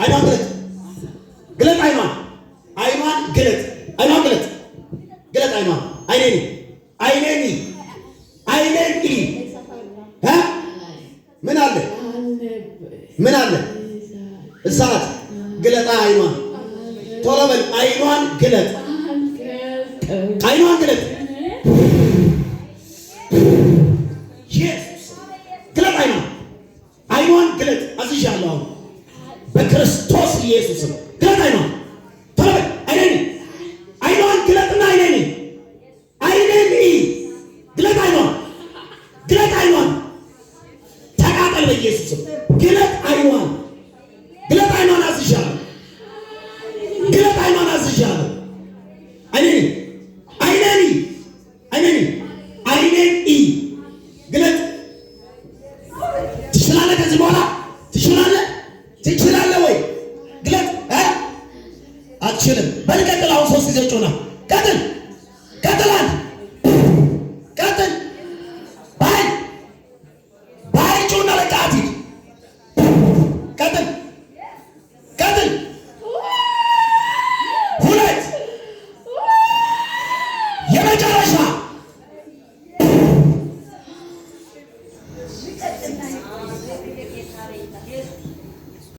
አይኗን ግለጥ ግለጥ አይኗን ግለጥ አይኗን ግለጥ ግለጥ አይኗን አይኔኒ ምን አለ እሳት ግለጣ አይኗን ቶሎ በል አይኗን ግለጥ ኢየሱስ ግለጥ አይኗን ግለጥ አዝዣለሁ በክርስቶስ ኢየሱስ ግለጥ አይኗን ቶሎ በል አይኗን ግለጥና ግለጥ አይኗን ተቃጠል በኢየሱስ ግለጥ አይኗን አዝዣለሁ ግለጥ አይኗን አዝዣለሁ ግለጥ ትችላለህ ከዚህ በኋላ ትችላለህ ወይ ግለጥ አትችልም በል ቀጥል አሁን 3 ጊዜ ጮና ቀጥል